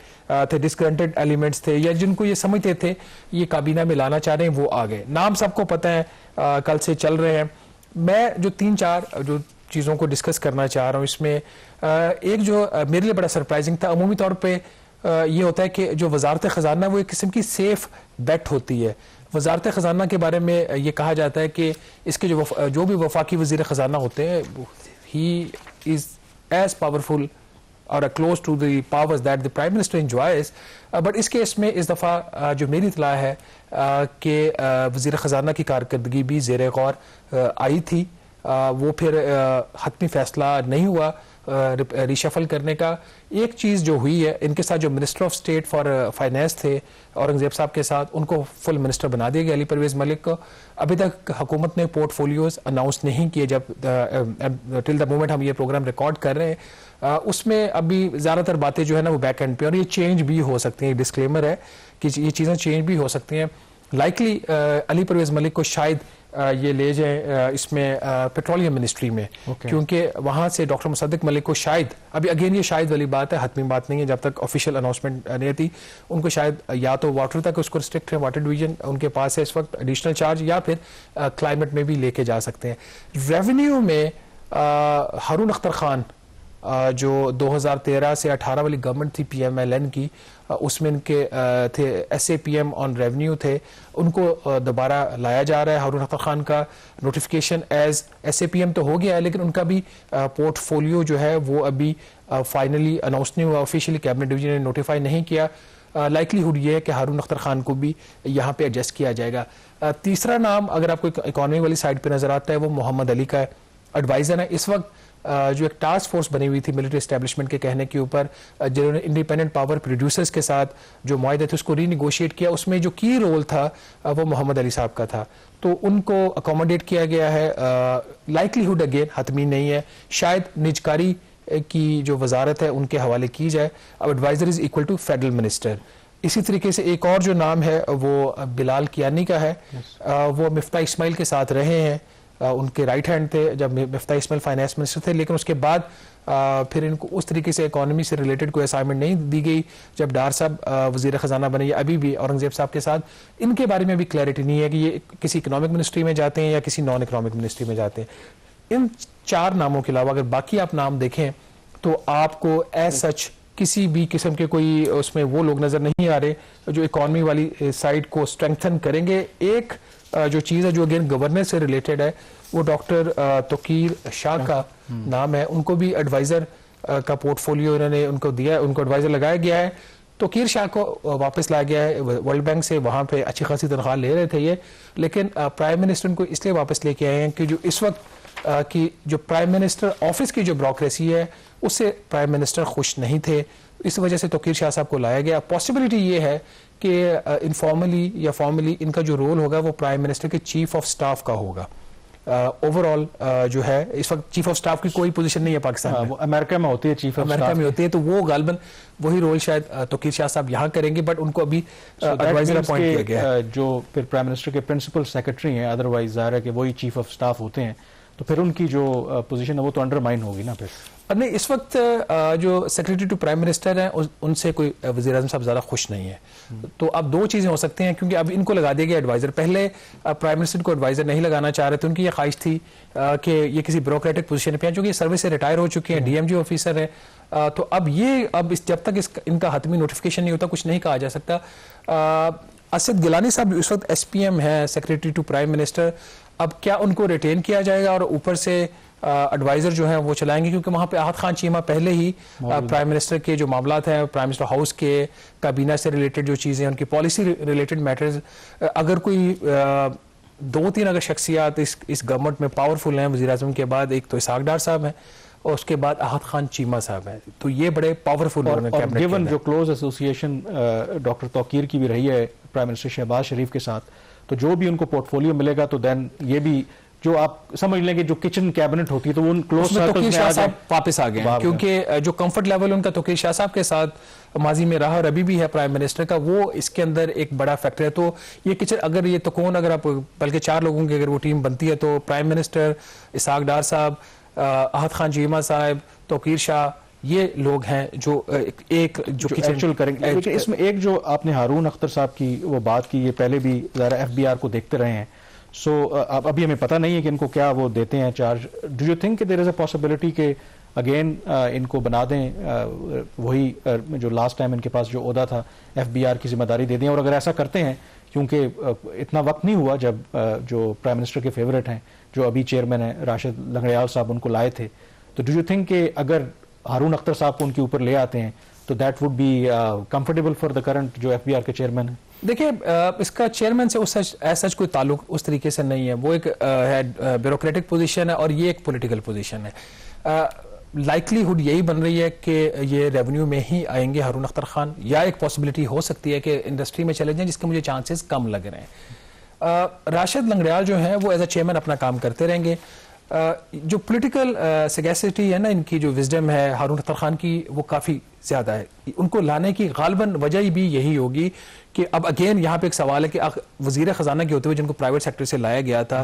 थे डिसग्रंटेड एलिमेंट्स थे या जिनको ये समझते थे ये काबीना में लाना चाह रहे हैं, वो आ गए। नाम सबको पता है, कल से चल रहे हैं। मैं जो 3-4 जो चीज़ों को डिस्कस करना चाह रहा हूँ इसमें एक जो मेरे लिए बड़ा सरप्राइजिंग था, अमूमी तौर पे ये होता है कि जो वजारत ख़जाना वो एक किस्म की सेफ बेट होती है। वजारत ख़जाना के बारे में ये कहा जाता है कि इसके जो भी वफाकी वज़ीर ख़जाना होते हैं ही इज़ एज पावरफुल और close to the powers that the prime minister enjoys. But इस केस में इस दफ़ा जो मेरी इतला है कि वज़ीर ख़जाना की कारकर्दगी भी ज़ेर गौर आई थी। वो फिर हतमी फैसला नहीं हुआ रिशफल करने का। एक चीज़ जो हुई है, इनके साथ जो minister of state for finance थे औरंगजेब साहब के साथ, उनको फुल मिनिस्टर बना दिया गया अली परवेज़ मलिक को। अभी तक हुकूमत ने पोर्टफोलियोज अनाउंस नहीं किए। जब टिल द मोमेंट हम ये प्रोग्राम रिकॉर्ड कर रहे हैं उसमें अभी ज़्यादातर बातें जो है ना वो बैक एंड पे, और ये चेंज भी हो सकती हैं। डिस्क्लेमर है कि ये चीज़ें चेंज भी हो सकती हैं। लाइकली अली परवेज़ मलिक को शायद ये ले जाए इसमें पेट्रोलियम मिनिस्ट्री में, क्योंकि वहाँ से डॉक्टर मुसद्दिक मलिक को शायद, अभी अगेन ये शायद वाली बात है, हतमी बात नहीं है, जब तक ऑफिशियल अनाउंसमेंट नहीं थी, उनको शायद या तो वाटर तक उसको रिस्ट्रिक्ट है, वाटर डिवीजन उनके पास है इस वक्त एडिशनल चार्ज, या फिर क्लाइमेट में भी लेके जा सकते हैं। रेवेन्यू में हारून अख्तर खान जो 2013 से 18 वाली गवर्नमेंट थी पीएमएलएन की, उसमें इनके थे एसएपीएम ऑन रेवेन्यू थे, उनको दोबारा लाया जा रहा है। हारून अख्तर खान का नोटिफिकेशन एज एसएपीएम तो हो गया है, लेकिन उनका भी पोर्टफोलियो जो है वो अभी फाइनली अनाउंस नहीं हुआ, ऑफिशियली कैबिनेट डिवीजन ने नोटिफाई नहीं किया। लाइकलीहुड ये है कि हारून अख्तर खान को भी यहाँ पे एडजस्ट किया जाएगा। तीसरा नाम अगर आपको इकॉनमी वाली साइड पे नजर आता है वो मोहम्मद अली का है। एडवाइजर हैं। इस वक्त जो एक टास्क फोर्स बनी हुई थी मिलिट्री एस्टेब्लिशमेंट के कहने के ऊपर, जिन्होंने इंडिपेंडेंट पावर प्रोड्यूसर्स के साथ जो मुआहदा थे उसको रीनिगोशिएट किया, उसमें जो की रोल था वो मोहम्मद अली साहब का था। तो उनको अकोमोडेट किया गया है। लाइकलीहुड अगेन हतमी नहीं है, शायद निजकारी की जो वजारत है उनके हवाले की जाए। अब adviser is equal to federal minister. इसी तरीके से एक और जो नाम है वो बिलाल कियानी का है। वो मिफ्ता इस्माइल के साथ रहे हैं, उनके राइट हैंड थे जब मिफ्ता इस्माइल फाइनेंस मिनिस्टर थे, लेकिन उसके बाद फिर इनको उस तरीके से इकोनॉमी से रिलेटेड कोई असाइनमेंट नहीं दी गई। जब डार साहब वजीर खजाना बने, या अभी भी औरंगजेब साहब के साथ इनके बारे में भी क्लैरिटी नहीं है कि ये किसी इकोनॉमिक मिनिस्ट्री में जाते हैं या किसी नॉन इकोनॉमिक मिनिस्ट्री में जाते हैं। इन 4 नामों के अलावा अगर बाकी आप नाम देखें तो आपको एज सच किसी भी किस्म के कोई उसमें वो लोग नजर नहीं आ रहे जो इकोनॉमी वाली साइड को स्ट्रेंथन करेंगे। एक जो चीज़ है जो अगेन गवर्नेंस से रिलेटेड है वो डॉक्टर तोकीर शाह का नाम है। उनको भी एडवाइजर का पोर्टफोलियो इन्होंने उनको दिया है, उनको एडवाइजर लगाया गया है। तोकीर शाह को वापस लाया गया है वर्ल्ड बैंक से, वहाँ पे अच्छी खासी तनख्वाह ले रहे थे ये, लेकिन प्राइम मिनिस्टर को इसलिए वापस लेके आए हैं कि जो इस वक्त कि जो प्राइम मिनिस्टर ऑफिस की जो ब्यूरोक्रेसी है उससे प्राइम मिनिस्टर खुश नहीं थे। इस वजह से तोकीर शाह साहब को लाया गया। पॉसिबिलिटी ये है कि इनफॉर्मली या फॉर्मली इनका जो रोल होगा वो प्राइम मिनिस्टर के चीफ ऑफ स्टाफ का होगा। ओवरऑल जो है इस वक्त चीफ ऑफ स्टाफ की कोई पोजीशन नहीं है पाकिस्तान में।
वो अमेरिका में होती है, चीफ ऑफ
अमेरिका में होती है, तो वो गालबन वही रोल शायद तोकीर शाह साहब यहाँ करेंगे, बट उनको अभी एडवाइजर अपॉइंट किया गया है।
जो फिर प्राइम मिनिस्टर के प्रिंसिपल सेक्रेटरी हैं, अदरवाइज जाहिर है कि वही चीफ ऑफ स्टाफ होते हैं, तो फिर उनकी जो पोजीशन है वो तो अंडरमाइन होगी ना फिर।
नहीं, इस वक्त जो सेक्रेटरी टू प्राइम मिनिस्टर हैं उनसे कोई वज़ीर आज़म साहब ज़्यादा खुश नहीं है। तो अब 2 चीज़ें हो सकती हैं, क्योंकि अब इनको लगा दिया गया एडवाइज़र। पहले प्राइम मिनिस्टर को एडवाइज़र नहीं लगाना चाह रहे थे, उनकी ये ख्वाहिश थी कि ये किसी ब्यूरोक्रेटिक पोजीशन पे हैं, चूंकि सर्विस से रिटायर हो चुके हैं, डीएमजी ऑफिसर है। तो अब जब तक इनका हतमी नोटिफिकेशन नहीं होता कुछ नहीं कहा जा सकता। असद गिलानी साहब इस वक्त SPM है, सेक्रेटरी टू प्राइम मिनिस्टर। अब क्या उनको रिटेन किया जाएगा और ऊपर से एडवाइजर जो है वो चलाएंगे, क्योंकि वहां पे आहत खान चीमा पहले ही प्राइम मिनिस्टर के जो मामलात हैं, प्राइम मिनिस्टर हाउस के, काबीना से रिलेटेड जो चीजें, उनकी पॉलिसी रिलेटेड मैटर्स, अगर कोई 2-3 अगर शख्सियात इस गवर्नमेंट में पावरफुल हैं वज़ीर आज़म के बाद, एक तो इसाक डार साहब हैं और उसके बाद आहत खान चीमा साहब हैं, तो ये बड़े पावरफुल
और गिवन जो क्लोज एसोसिएशन डॉक्टर तौकीर की भी रही है प्राइम मिनिस्टर शहबाज शरीफ के साथ, तो जो भी उनको पोर्टफोलियो मिलेगा तो देन ये भी जो आप समझ लेंगे जो किचन कैबिनेट होती है तो वो क्लोज सर्कल्स में आ जाए,
वापस आ गए, क्योंकि जो कंफर्ट लेवल उनका तौकीर शाह साहब के साथ माजी में रहा और अभी भी है प्राइम मिनिस्टर का, वो इसके अंदर एक बड़ा फैक्टर है। तो ये किचन अगर ये तकून अगर आप बल्कि 4 लोगों की अगर वो टीम बनती है तो प्राइम मिनिस्टर, इसाक डार साहब, आहत खान चीमा साहब, तौकीर शाह, ये लोग हैं जो एक जो
एक्चुअल करेंगे। लेकिन इसमें एक जो आपने हारून अख्तर साहब की वो बात की, ये पहले भी ज़रा FBR को देखते रहे हैं, सो अब अभी हमें पता नहीं है कि इनको क्या वो देते हैं charge. Do you think there is a possibility कि अगेन इनको बना दें वही जो लास्ट टाइम इनके पास जो ओहदा था FBR की जिम्मेदारी दे दें, और अगर ऐसा करते हैं, क्योंकि इतना वक्त नहीं हुआ जब जो प्राइम मिनिस्टर के फेवरेट हैं जो अभी चेयरमैन है राशिद लंगड़ियाल साहब उनको लाए थे, तो डू यू थिंक कि अगर हारून अख्तर साहब को उनके ऊपर ले आते हैं तो that would be comfortable for the current जो FBR के चेयरमैन है? देखिए,
इसका चेयरमैन से सच कोई ताल्लुक उस तरीके से नहीं है, वो एक ब्यूरोक्रेटिक पोजीशन है और ये एक पॉलिटिकल पोजीशन है। लाइकलीहुड यही बन रही है कि ये रेवेन्यू में ही आएंगे हारून अख्तर खान, या एक पॉसिबिलिटी हो सकती है कि इंडस्ट्री में चले जाएं, जिसके मुझे चांसेस कम लग रहे हैं। राशिद लंगड़ियाल जो है वो एज अ चेयरमैन अपना काम करते रहेंगे। जो पॉलिटिकल सगैसिटी है ना, इनकी जो विजडम है हारून अख्तर खान की, वो काफ़ी ज़्यादा है। उनको लाने की गालबन वजह भी यही होगी कि अब अगेन यहाँ पे एक सवाल है कि वज़ीर ख़जाना के होते हुए जिनको प्राइवेट सेक्टर से लाया गया था,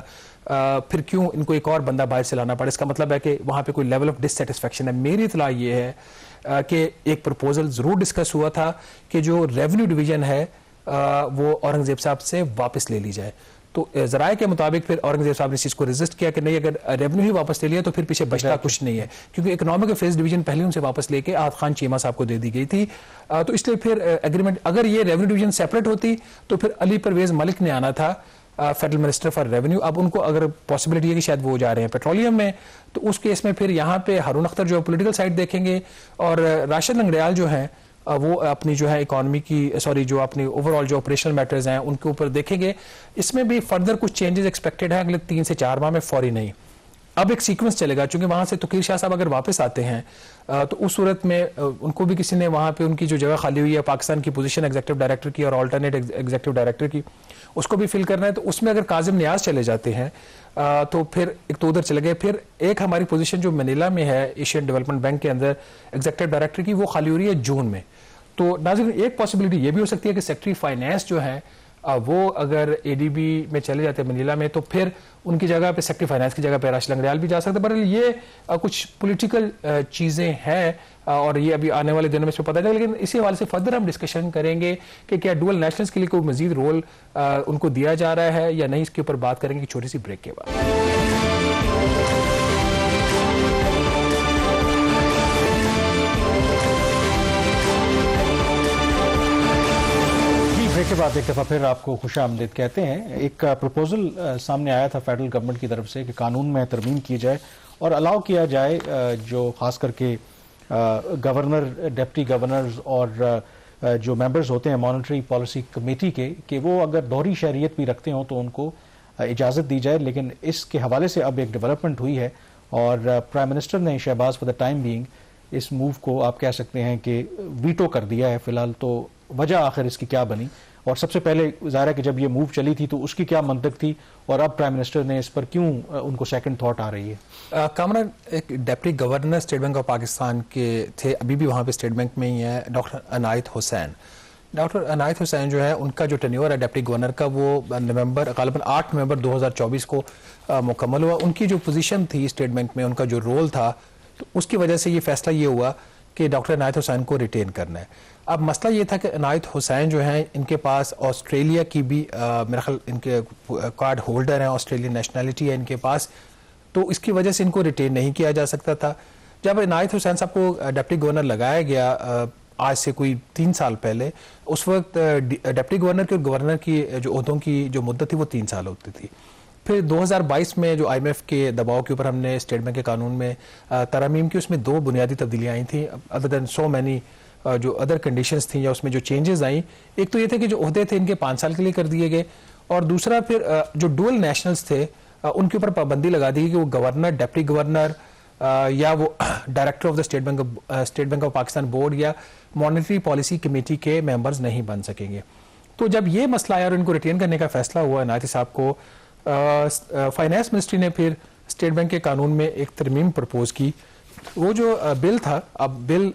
फिर क्यों इनको एक और बंदा बाहर से लाना पड़ा? इसका मतलब है कि वहाँ पे कोई लेवल ऑफ डिससेटिस्फेक्शन है। मेरी इतला ये है कि एक प्रपोजल ज़रूर डिस्कस हुआ था कि जो रेवेन्यू डिवीजन है वो औरंगजेब साहब से वापस ले ली जाए। तो जराए के मुताबिक फिर औरंगजेब साहब ने इस चीज़ को रेजिस्ट किया कि नहीं, अगर रेवेन्यू ही वापस ले लिया तो फिर पीछे बचता कुछ नहीं है, क्योंकि इकोनॉमिक अफेयर्स डिवीजन पहले उनसे वापस लेके आहत खान चीमा साहब को दे दी गई थी। तो इसलिए फिर एग्रीमेंट, अगर ये रेवेन्यू डिवीजन सेपरेट होती तो फिर अली परवेज मलिक ने आना था फेडरल मिनिस्टर फॉर रेवेन्यू। अब उनको अगर पॉसिबिलिटी है कि शायद वो जा रहे हैं पेट्रोलियम में, तो उस केस में फिर यहाँ पे हारून अख्तर जो पॉलिटिकल साइड देखेंगे और राशिद लंगड़ियाल जो हैं वो अपनी जो है इकोनॉमी की जो अपनी ओवरऑल जो ऑपरेशनल मैटर्स हैं उनके ऊपर देखेंगे। इसमें भी फर्दर कुछ चेंजेस एक्सपेक्टेड है अगले 3 से 4 माह में, फौरी नहीं। अब एक सीक्वेंस चलेगा, चूंकि वहां से तुकीर शाह साहब अगर वापस आते हैं तो उस सूरत में उनको भी किसी ने वहां पे उनकी जो जगह खाली हुई है पाकिस्तान की पोजीशन एग्जीक्यूटिव डायरेक्टर की और अल्टरनेट एग्जीक्यूटिव डायरेक्टर की, उसको भी फिल करना है। तो उसमें अगर काजिम नियाज चले जाते हैं तो फिर एक तो उधर चले गए, फिर एक हमारी पोजीशन जो मनीला में है एशियन डेवलपमेंट बैंक के अंदर एग्जीक्यूटिव डायरेक्टर की, वो खाली हो रही है जून में। तो नाज़रीन एक पॉसिबिलिटी ये भी हो सकती है कि सेक्रेटरी फाइनेंस जो है वो अगर एडीबी में चले जाते हैं मनीला में, तो फिर उनकी जगह पे सेक्रेटरी फाइनेंस की जगह पे राशिद लंगड़ियाल भी जा सकते हैं। पर ये कुछ पॉलिटिकल चीज़ें हैं और ये अभी आने वाले दिनों में इसमें पता चलेगा। लेकिन इसी हवाले से फर्दर हम डिस्कशन करेंगे कि क्या डुअल नेशनल्स के लिए कोई मजीद रोल उनको दिया जा रहा है या नहीं, इसके ऊपर बात करेंगे छोटी सी ब्रेक के बाद।
ब्रेक के बाद एक दफ़ा फिर आपको खुश आमदीद कहते हैं। एक प्रपोजल सामने आया था फेडरल गवर्नमेंट की तरफ से कि कानून में तरमीम की जाए और अलाउ किया जाए जो खास करके गवर्नर, डिप्टी गवर्नर्स और जो मेंबर्स होते हैं मॉनेटरी पॉलिसी कमेटी के, कि वो अगर दोहरी शहरियत भी रखते हों तो उनको इजाज़त दी जाए। लेकिन इसके हवाले से अब एक डेवलपमेंट हुई है और प्राइम मिनिस्टर ने Shahbaz for the time being इस मूव को आप कह सकते हैं कि वीटो कर दिया है फिलहाल। तो वजह आखिर इसकी क्या बनी, और सबसे पहले ज़ाहिर है कि जब ये मूव चली थी तो उसकी क्या मंतक थी, और अब प्राइम मिनिस्टर ने इस पर क्यों उनको सेकंड थॉट आ रही है?
कामरान, एक deputy governor state bank of Pakistan के थे, अभी भी वहाँ पे स्टेट बैंक में ही है, डॉक्टर अनायत हुसैन। डॉक्टर अनायत हुसैन जो है उनका जो टेन्योर है डिप्टी गवर्नर का वो नवंबर गालिबन 8 नवंबर 2024 को मुकम्मल हुआ। उनकी जो पोजीशन थी स्टेट बैंक में, उनका जो रोल था, तो उसकी वजह से ये फैसला ये हुआ कि डॉक्टर अनायत हुसैन को रिटेन करना है। अब मसला ये था कि अनायत हुसैन जो है इनके पास ऑस्ट्रेलिया की भी मेरा ख्याल इनके कार्ड होल्डर हैं, ऑस्ट्रेलियन नेशनैलिटी है इनके पास, तो इसकी वजह से इनको रिटेन नहीं किया जा सकता था। जब अनायत हुसैन साहब को डिप्टी गवर्नर लगाया गया आज से कोई 3 साल पहले, उस वक्त डिप्टी गवर्नर के और गवर्नर की जो ओहदों की जो मुद्दत थी वो 3 साल होती थी। फिर 2022 में जो IMF के दबाव के ऊपर हमने स्टेट बैंक के कानून में तरमीम की, उसमें 2 बुनियादी तब्दीलियाँ आई थी अदर देन सो मैनी जो अदर कंडीशंस थी या उसमें जो चेंजेस आई। एक तो ये थे कि जो ओहदे थे इनके 5 साल के लिए कर दिए गए, और दूसरा फिर जो डुअल नेशनल्स थे उनके ऊपर पाबंदी लगा दी कि वो गवर्नर, डिप्टी गवर्नर या वो director of the state bank of Pakistan board या मॉनेटरी पॉलिसी कमेटी के मेंबर्स नहीं बन सकेंगे। तो जब ये मसला आया और इनको रिटेन करने का फैसला हुआ अनायत साहब को, फाइनेंस मिनिस्ट्री ने फिर स्टेट बैंक के कानून में एक तरमीम प्रपोज की। वो जो बिल था, अब बिल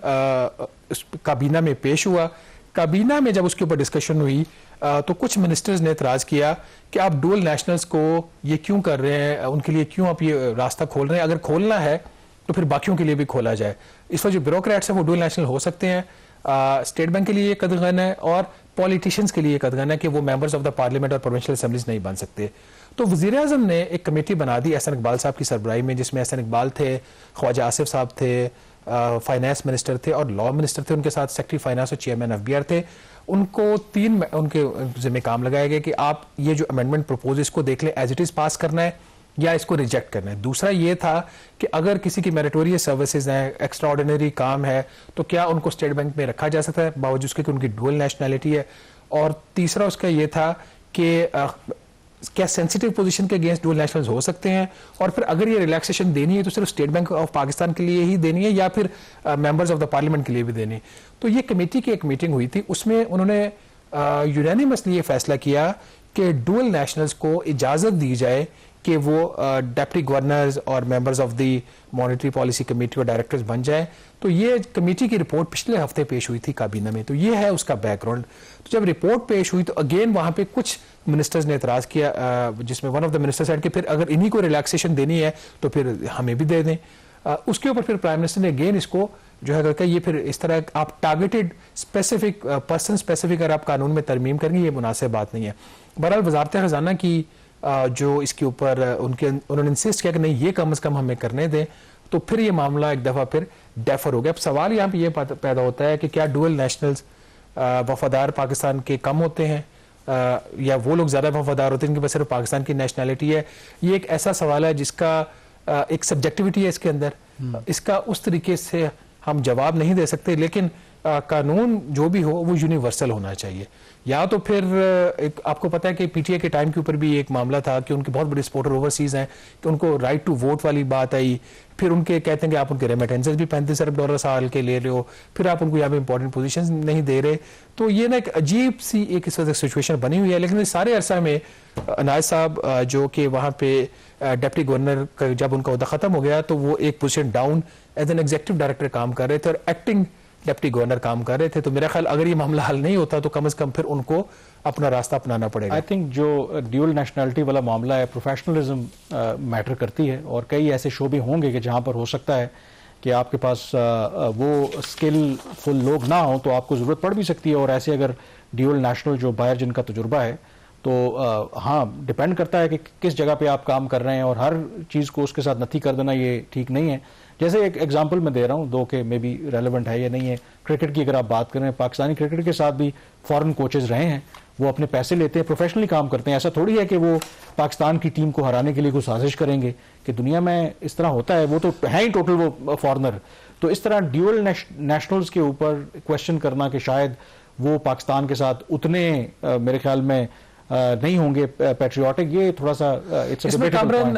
काबीना में पेश हुआ। काबीना में जब उसके ऊपर डिस्कशन हुई तो कुछ मिनिस्टर्स ने एतराज़ किया कि आप डुअल नेशनल्स को ये क्यों कर रहे हैं, उनके लिए क्यों आप ये रास्ता खोल रहे हैं, अगर खोलना है तो फिर बाकियों के लिए भी खोला जाए। इस वक्त जो ब्यूरोक्रेट्स हैं वो डुअल नेशनल हो सकते हैं, स्टेट बैंक के लिए ये कदगन है और पॉलिटिशियंस के लिए कदगन है कि वो मेंबर्स ऑफ द पार्लियामेंट और प्रोविंशियल असेंबलीज नहीं बन सकते। तो वज़ीर आज़म ने एक कमेटी बना दी एहसन इकबाल साहब की सरबराही में, जिसमें एहसन इकबाल थे, ख्वाजा आसिफ साहब थे, फाइनेंस मिनिस्टर थे और लॉ मिनिस्टर थे, उनके साथ सेक्रेटरी फाइनेंस और चेयरमैन FBR थे। उनको 3 उनके जिम्मे काम लगाया गया कि आप ये जो अमेंडमेंट प्रपोज इसको देख लें, एज इट इज़ पास करना है या इसको रिजेक्ट करना है। दूसरा ये था कि अगर किसी की मेरिटोरियस सर्विसेज हैं, एक्स्ट्रा ऑर्डिनरी काम है, तो क्या उनको स्टेट बैंक में रखा जा सकता है बावजूद उसके कि उनकी डुअल नेशनैलिटी है। और तीसरा उसका ये था कि क्या सेंसिटिव पोजीशन के अगेंस्ट डुअल नेशनल्स हो सकते हैं, और फिर अगर ये रिलैक्सेशन देनी है तो सिर्फ स्टेट बैंक ऑफ पाकिस्तान के लिए ही देनी है या फिर मेंबर्स ऑफ द पार्लियामेंट के लिए भी देनी है। तो ये कमेटी की एक मीटिंग हुई थी, उसमें उन्होंने यूनानिमसली ये फैसला किया कि डुअल नेशनल्स को इजाज़त दी जाए कि वो डिप्टी गवर्नर्स और members of the monetary policy committee और डायरेक्टर्स बन जाएं। तो ये कमेटी की रिपोर्ट पिछले हफ्ते पेश हुई थी काबीना में, तो ये है उसका बैकग्राउंड। तो जब रिपोर्ट पेश हुई तो अगेन वहाँ पे कुछ मिनिस्टर्स ने एतराज़ किया, जिसमें one of the ministers said कि फिर अगर इन्हीं को रिलैक्सेशन देनी है तो फिर हमें भी दे दें। उसके ऊपर फिर प्राइम मिनिस्टर ने अगेन इसको जो है करके ये फिर इस तरह आप टारगेटेड स्पेसिफिक पर्सन स्पेसिफिक अगर आप कानून में तरमीम करेंगे, ये मुनासिब बात नहीं है। बहरहाल वजारत खजाना की जो इसके ऊपर उन्होंने इंसिस्ट किया कि नहीं ये कम से कम हमें करने दें, तो फिर ये मामला एक दफ़ा फिर डेफर हो गया। अब सवाल यहाँ पे ये पैदा होता है कि क्या डुअल नेशनल्स वफादार पाकिस्तान के कम होते हैं या वो लोग ज़्यादा वफादार होते हैं जिनके पास सिर्फ पाकिस्तान की नेशनैलिटी है। ये एक ऐसा सवाल है जिसका एक सब्जेक्टिविटी है इसके अंदर, इसका उस तरीके से हम जवाब नहीं दे सकते। लेकिन कानून जो भी हो वो यूनिवर्सल होना चाहिए। या तो फिर एक आपको पता है कि पीटीए के टाइम के ऊपर भी एक मामला था कि उनके बहुत बड़े सपोर्टर ओवरसीज हैं कि उनको राइट टू वोट वाली बात आई, फिर उनके कहते हैं कि आप उनके रेमिटेंसेस भी $35 अरब साल के ले रहे हो, फिर आप उनको यहाँ पे इंपॉर्टेंट पोजीशंस नहीं दे रहे। तो ये ना एक अजीब सी एक इस वजह सिचुएशन बनी हुई है। लेकिन इस सारे अरसा में अनायत साहब जो कि वहाँ पे डिप्टी गवर्नर का जब उनका उहदा खत्म हो गया तो वो एक position down as an executive director काम कर रहे थे और एक्टिंग डिप्टी गवर्नर काम कर रहे थे। तो मेरा ख्याल अगर ये मामला हल नहीं होता तो कम से कम फिर उनको अपना रास्ता अपनाना पड़ेगा।
आई थिंक जो ड्यूअल नेशनैलिटी वाला मामला है, प्रोफेशनलिज्म मैटर करती है और कई ऐसे शोबे होंगे कि जहां पर हो सकता है कि आपके पास वो स्किलफुल लोग ना हो तो आपको ज़रूरत पड़ भी सकती है। और ऐसे अगर ड्यूअल नेशनल जो बाहर जिनका तजुर्बा है तो हाँ, डिपेंड करता है कि किस जगह पे आप काम कर रहे हैं और हर चीज़ को उसके साथ नथी कर देना ये ठीक नहीं है। जैसे एक एग्जांपल मैं दे रहा हूँ, दो के मे बी रेलेवेंट है या नहीं है। क्रिकेट की अगर आप बात करें, पाकिस्तानी क्रिकेट के साथ भी फॉरेन कोचेज रहे हैं, वो अपने पैसे लेते हैं, प्रोफेशनली काम करते हैं। ऐसा थोड़ी है कि वो पाकिस्तान की टीम को हराने के लिए कोई साजिश करेंगे कि दुनिया में इस तरह होता है। वो तो है ही टोटल वो फॉरनर। तो इस तरह ड्यूअल नेशनल्स के ऊपर क्वेश्चन करना कि शायद वो पाकिस्तान के साथ उतने मेरे ख्याल में नहीं होंगे पैट्रियोटिक, ये थोड़ा सा
इसमें कामरान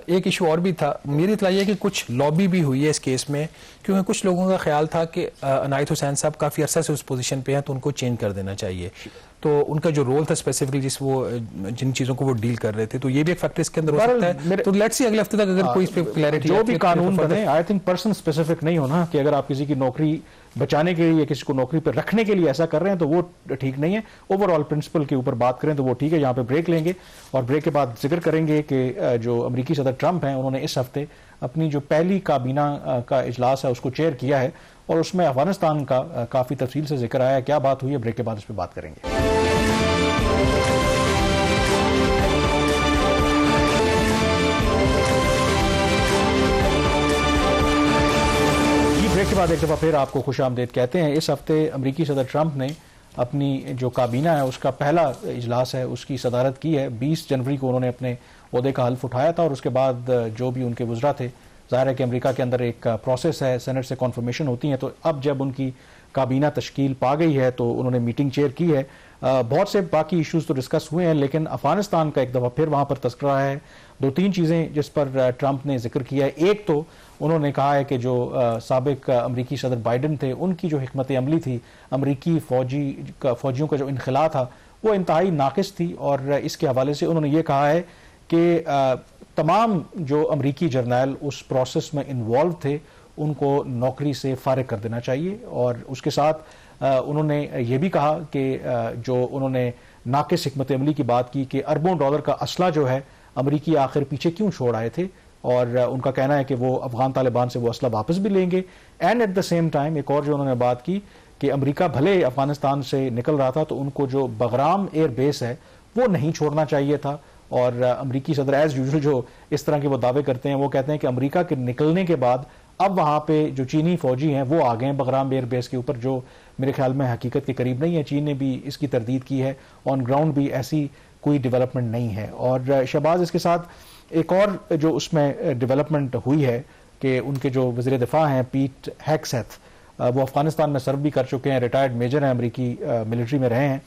एक इशू और भी था। मेरी इत्तला ये है कि कुछ लॉबी भी हुई है इस केस में, क्योंकि कुछ लोगों का ख्याल था कि अनायत हुसैन साहब काफी अरसा से उस पोजीशन पे हैं तो उनको चेंज कर देना चाहिए। तो उनका जो रोल था स्पेसिफिकली जिन चीजों को वो डील कर रहे थे, तो ये भी एक फैक्टर इसके अंदर हो सकता है। तो लेट्स सी अगले हफ्ते तक अगर कोई इस पे क्लैरिटी,
जो भी कानून बने, आई थिंक पर्सन स्पेसिफिक नहीं होना कि अगर आप किसी की नौकरी बचाने के लिए, किसी को नौकरी पर रखने के लिए ऐसा कर रहे हैं तो वो ठीक नहीं है। ओवरऑल प्रिंसिपल के ऊपर बात करें तो वो ठीक है। यहाँ पे ब्रेक लेंगे और ब्रेक के बाद जिक्र करेंगे कि जो अमेरिकी सदर ट्रंप हैं उन्होंने इस हफ्ते अपनी जो पहली काबीना का इजलास है उसको चेयर किया है और उसमें अफगानिस्तान का काफी तफसील से जिक्र आया है। क्या बात हुई है, ब्रेक के बाद इस पर बात करेंगे। ब्रेक के बाद एक दफा फिर आपको खुशामदीद कहते हैं। इस हफ्ते अमेरिकी सदर ट्रंप ने अपनी जो काबीना है उसका पहला इजलास है उसकी सदारत की है। 20 जनवरी को उन्होंने अपने ओहदे का हल्फ उठाया था और उसके बाद जो भी उनके वज़रा थे, ज़ाहिर है कि अमेरिका के अंदर एक प्रोसेस है, सेनेट से कॉन्फर्मेशन होती है। तो अब जब उनकी काबीना तश्कील पा गई है तो उन्होंने मीटिंग चेयर की है। बहुत से बाकी इश्यूज तो डिस्कस हुए हैं, लेकिन अफगानिस्तान का एक दफ़ा फिर वहाँ पर तस्करा है। 2-3 चीज़ें जिस पर ट्रंप ने जिक्र किया है। एक तो उन्होंने कहा है कि जो साबिक अमरीकी सदर बाइडन थे उनकी जो हिकमत अमली थी, अमरीकी फौजियों का जो इनखला था वो इंतहाई नाकिस थी। और इसके हवाले से उन्होंने ये कहा है कि तमाम जो अमरीकी जर्नैल उस प्रोसेस में इन्वॉल्व थे उनको नौकरी से फारिग कर देना चाहिए। और उसके साथ उन्होंने ये भी कहा कि जो उन्होंने नाकिस हिकमत अमली की बात की कि अरबों डॉलर का असला जो है अमरीकी आखिर पीछे क्यों छोड़ आए थे, और उनका कहना है कि वो अफगान तालिबान से वो असला वापस भी लेंगे। And at the same time एक और जो उन्होंने बात की कि अमेरिका भले अफगानिस्तान से निकल रहा था तो उनको जो बगराम एयर बेस है वो नहीं छोड़ना चाहिए था। और अमरीकी सदर एज यूजुअल जो इस तरह के वो दावे करते हैं, वो कहते हैं कि अमेरिका के निकलने के बाद अब वहां पे जो चीनी फौजी हैं वो आ गए हैं बगराम एयर बेस के ऊपर, जो मेरे ख्याल में हकीकत के करीब नहीं है। चीन ने भी इसकी तरदीद की है, ऑन ग्राउंड भी ऐसी कोई डेवलपमेंट नहीं है। और शहबाज इसके साथ एक और जो उसमें डेवलपमेंट हुई है कि उनके जो वज़ीर दिफा हैं पीट हेग्सेथ, वो अफगानिस्तान में सर्व भी कर चुके हैं, रिटायर्ड मेजर हैं, अमरीकी मिलिट्री में रहे हैं।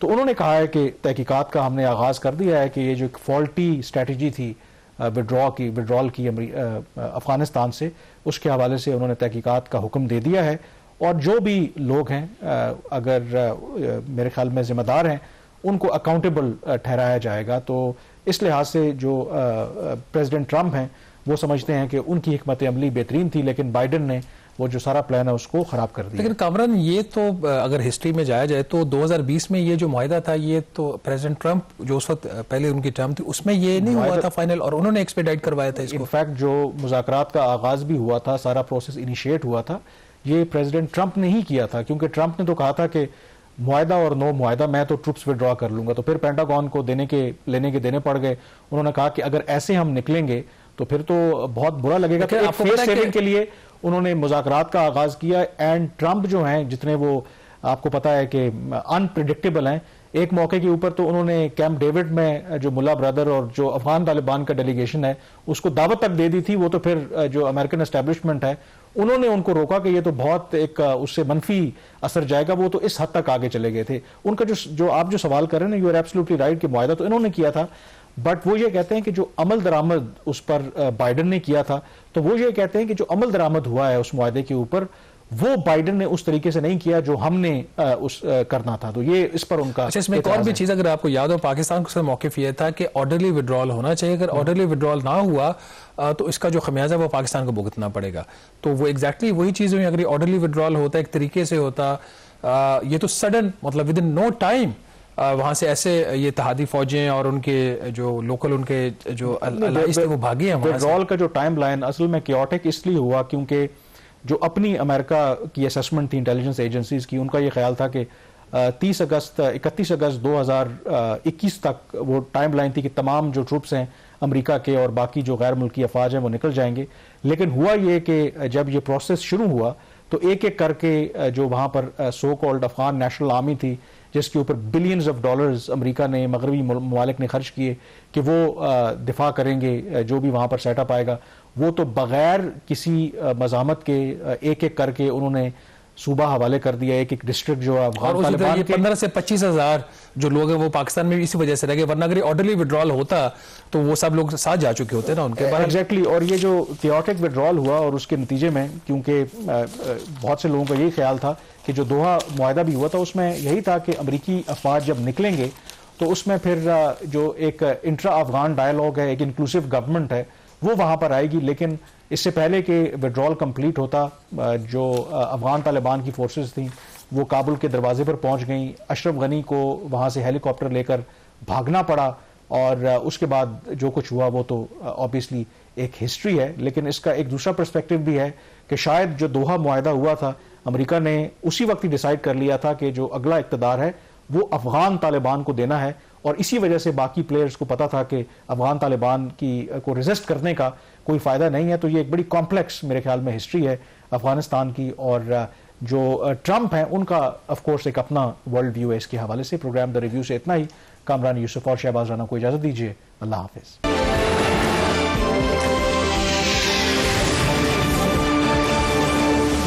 तो उन्होंने कहा है कि तहकीकात का हमने आगाज़ कर दिया है कि ये जो एक फॉल्टी स्ट्रैटेजी थी विड्रॉल की अफगानिस्तान से, उसके हवाले से उन्होंने तहकीकात का हुक्म दे दिया है। और जो भी लोग हैं अगर मेरे ख्याल में जिम्मेदार हैं उनको अकाउंटेबल ठहराया जाएगा। तो इस लिहाज से जो प्रेसिडेंट ट्रंप हैं वो समझते हैं कि उनकी हिकमत अमली बेहतरीन थी, लेकिन बाइडन ने वो जो सारा प्लान है उसको खराब कर दिया।
लेकिन कामरान, ये तो अगर हिस्ट्री में जाया जाए तो 2020 में ये जो मुआहिदा था, ये तो प्रेसिडेंट ट्रंप जो उस वक्त पहले उनकी टर्म थी उसमें ये नहीं हुआ था फाइनल, और उन्होंने एक्सपेडाइट करवाया था इसको।
इनफैक्ट जो मुज़ाकरात का आगाज भी हुआ था, सारा प्रोसेस इनिशिएट हुआ था, ये प्रेसिडेंट ट्रंप ने ही किया था, क्योंकि ट्रंप ने तो कहा था कि मुआहिदा और नो मुआहिदा, मैं तो ट्रुप्स विड्रॉ कर लूंगा। तो फिर पेंटागन को लेने के देने पड़ गए। उन्होंने कहा कि अगर ऐसे हम निकलेंगे तो फिर तो बहुत बुरा लगेगा। तो एक फेस सेविंग के लिए उन्होंने मुज़ाकरात का आगाज किया। एंड ट्रंप जो हैं जितने वो आपको पता है कि अनप्रिडिक्टेबल हैं, एक मौके के ऊपर तो उन्होंने कैंप डेविड में जो मुल्ला ब्रदर और जो अफगान तालिबान का डेलीगेशन है उसको दावत तक दे दी थी। वो तो फिर जो अमेरिकन एस्टेब्लिशमेंट है उन्होंने उनको रोका कि ये तो बहुत एक उससे मनफी असर जाएगा, वो तो इस हद तक आगे चले गए थे। उनका जो आप जो सवाल कर रहे हैं ना, यू आर एब्सोल्युटली राइट कि मुआहदा तो इन्होंने किया था, बट वो ये कहते हैं कि जो अमल दरामद उस पर बाइडन ने किया था, तो वो ये कहते हैं कि जो अमल दरामद हुआ है उस मुआहदे के ऊपर, वो बाइडन ने उस तरीके से नहीं किया जो हमने करना था। तो ये इस पर उनका।
अच्छा, इसमें एक और भी चीज अगर आपको याद हो, पाकिस्तान का मौकिफ ये था कि ऑर्डरली विड्रॉल होना चाहिए। अगर ऑर्डरली विड्रॉल ना हुआ तो इसका जो खमियाजा वो पाकिस्तान को भुगतना पड़ेगा। तो वो एग्जैक्टली वही चीज हुई। अगर ऑर्डरली विड्रॉल होता एक तरीके से होता, ये तो सडन मतलब विद इन नो टाइम वहां से ऐसे ये इत्तेहादी फौजें और उनके जो लोकल उनके जो अलाइज थे वो भागे हैं।
विड्रॉल का जो टाइम लाइन असल में क्योटिक इसलिए हुआ क्योंकि जो अपनी अमेरिका की असेसमेंट थी इंटेलिजेंस एजेंसीज की, उनका ये ख्याल था कि 31 अगस्त 2021 तक वो टाइम लाइन थी कि तमाम जो ट्रूप्स हैं अमेरिका के और बाकी जो गैर मुल्की अफवाज हैं वो निकल जाएंगे। लेकिन हुआ ये कि जब ये प्रोसेस शुरू हुआ तो एक एक करके जो वहाँ पर so called Afghan national army थी, जिसके ऊपर बिलियंस ऑफ डॉलर्स अमेरिका ने, मगरबी ममालिक ने खर्च किए कि वो दिफा करेंगे जो भी वहाँ पर सेटअप आएगा, वो तो बगैर किसी मज़ामत के एक एक करके उन्होंने सूबा हवाले कर दिया। एक एक डिस्ट्रिक्ट जो
अफगान तालिबान के 15 से 25 हजार जो लोग हैं वो पाकिस्तान में इसी वजह से रह गए, वरना अगर ऑर्डरली विड्रॉल होता तो वो सब लोग साथ जा चुके होते ना उनके बाद।
एग्जैक्टली। और ये जो क्योटिक विड्रॉल हुआ और उसके नतीजे में, क्योंकि बहुत से लोगों का यही ख्याल था कि जो दोहा मुआहदा भी हुआ था उसमें यही था कि अमरीकी अफवाज जब निकलेंगे तो उसमें फिर जो एक इंट्रा अफगान डायलॉग है, एक इंक्लूसिव गवर्नमेंट है, वो वहाँ पर आएगी। लेकिन इससे पहले कि विड्रॉल कंप्लीट होता, जो अफगान तालिबान की फोर्सेस थी वो काबुल के दरवाजे पर पहुंच गई। अशरफ गनी को वहाँ से हेलीकॉप्टर लेकर भागना पड़ा और उसके बाद जो कुछ हुआ वो तो ऑब्वियसली एक हिस्ट्री है। लेकिन इसका एक दूसरा पर्सपेक्टिव भी है कि शायद जो दोहा मुआहदा हुआ था, अमेरिका ने उसी वक्त ही डिसाइड कर लिया था कि जो अगला इक़्तिदार है वो अफगान तालिबान को देना है, और इसी वजह से बाकी प्लेयर्स को पता था कि अफगान तालिबान को रेजिस्ट करने का कोई फ़ायदा नहीं है। तो ये एक बड़ी कॉम्प्लेक्स मेरे ख्याल में हिस्ट्री है अफगानिस्तान की, और जो ट्रंप हैं उनका ऑफ कोर्स एक अपना वर्ल्ड व्यू है इसके हवाले से। प्रोग्राम द रिव्यू से इतना ही। कामरान यूसुफ और शहबाज राना को इजाज़त दीजिए। अल्लाह हाफिज़।